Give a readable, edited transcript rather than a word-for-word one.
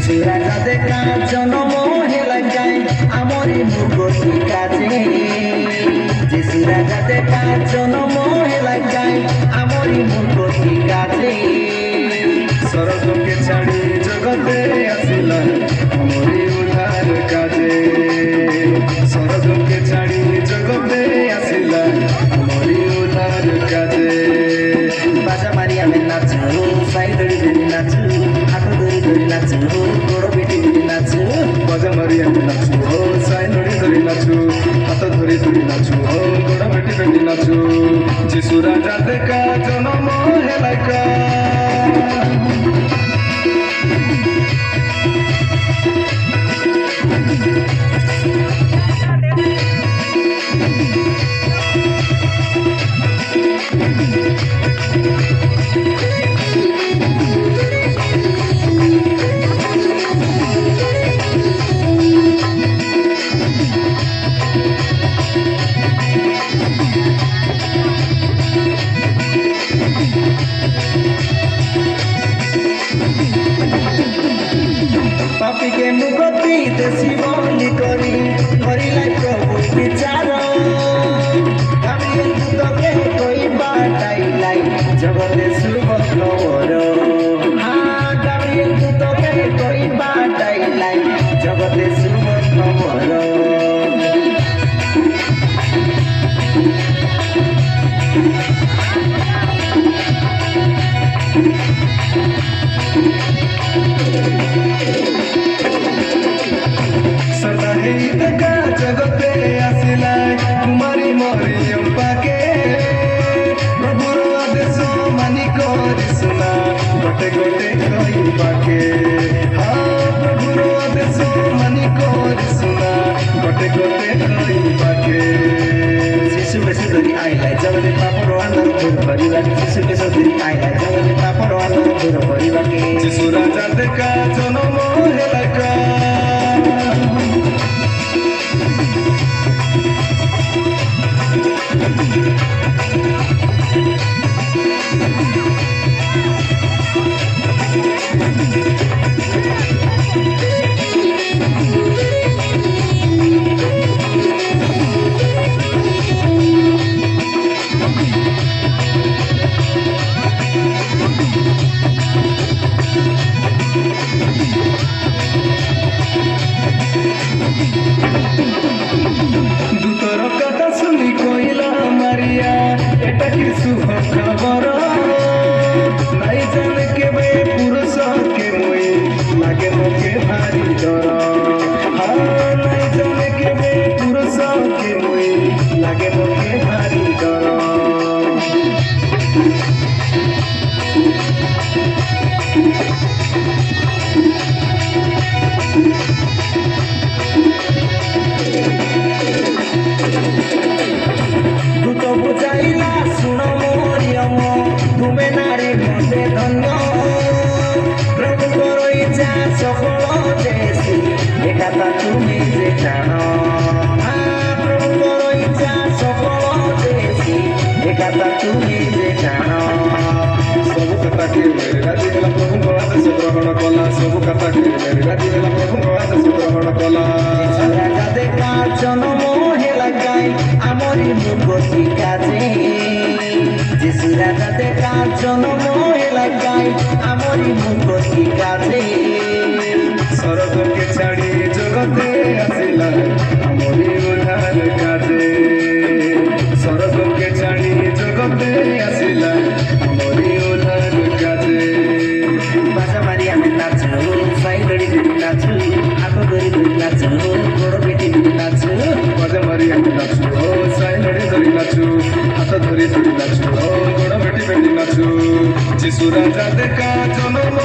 রাজা দেখা জনম হেলা যায় আমরি মুগতি কাজে যিশু রাজা দেখা জনম হেলা যায় আমরি মুগতি কাজে স্বর্গকে ছাড়ি জগতে আসিলা আমরি উদ্ধার কাজে স্বর্গকে ছাড়ি জগতে আসিলা আমরি উদ্ধার কাজে বাজা মারি আমি নাচু সাই ধরি ধরি নাচু হাত ধরি ধরি নাচু গোড় বেটি বেটি নাচু বাজা মারি আমি নাচু ও সাই ধরি ধরি নাচু হাত ধরি ধরি নাচু ও গোড়া বেটি বেটি নাচু যিশু রাজা দেখা জনম হেলাইকা পাপিকে মুক্তি দেশি বলি করি করিলাই প্রভু বিচার গাব্রিয়েল দূতকে কইবা টাইলাই জগতে শুভ খবর গাব্রিয়েল দূতকে কইবা টাইলাই জগতে শুভ খবর দেখা জগতে আসিলা কুমারী মরিয়ম পাকে প্রভুর আদেশ মানি করি শুনা গোটে গোটে কই পাকে প্রভুর আদেশ মানি করি শুনা গোটে গোটে কই পাকে শিশু বেশি ধরি আইলাই জগতে পাপর আন্দোলন দূর করিবাকে শিশু বেশি ধরি আইলাই জগতে পাপর আন্দোলন দূর করিবাকে যিশু রাজা দেখা জনম হেলাইকা দূতর কথা শুনি কইলা মারিয়া এটা কি শুভ খবর নাই জানে কেবে পুরুষ কে মই লাগে মোকে ভারি ডর নাই জানে কেবে পুরুষ কে মই লাগে মোকে ভারি ডর দূত বুঝাইলা শুণ মরিয়ম তুমি নারী মধ্যে ধন্য প্রভুଙ୍କର ইচ্ছা সফল দেশি একাতা তুমি যে জানো প্রভুଙ୍କର ইচ্ছা সফল দেশি একাতা তুমি যে জানো ସବୁ କଥାକେ ରାଜି ହେଲା ପ୍ରଭୁଙ୍କ ଆଦେଶ ଗ୍ରହଣ କଲା ସବୁ କଥାକେ ରାଜି ହେଲା ପ୍ରଭୁଙ୍କ ଆଦେଶ ଗ୍ରହଣ କଲା রাজা দেখা জনম হেলা গাই আমরি মুগতি কাজে যিশু রাজা দেখা জনম হেলা গাই আমরি মুগতি কাজে স্বর্গকে ছাড়ি জগতে আসিলা আমরি উদ্ধার কাজে স্বর্গকে ছাড়ি জগতে আসিলা আমরি উদ্ধার কাজে বাজা মারি আমি নাচু সাই ধরি ধরি নাচু হাত ধরি ধরি নাচু গোড় বেটি বেটি নাচু বাজা মারি আমি নাচু ও সাই ধরি ধরি নাচু হাত ধরি ধরি নাচু ও গোড় বেটি বেটি নাচু যিশু রাজা দেখা জনম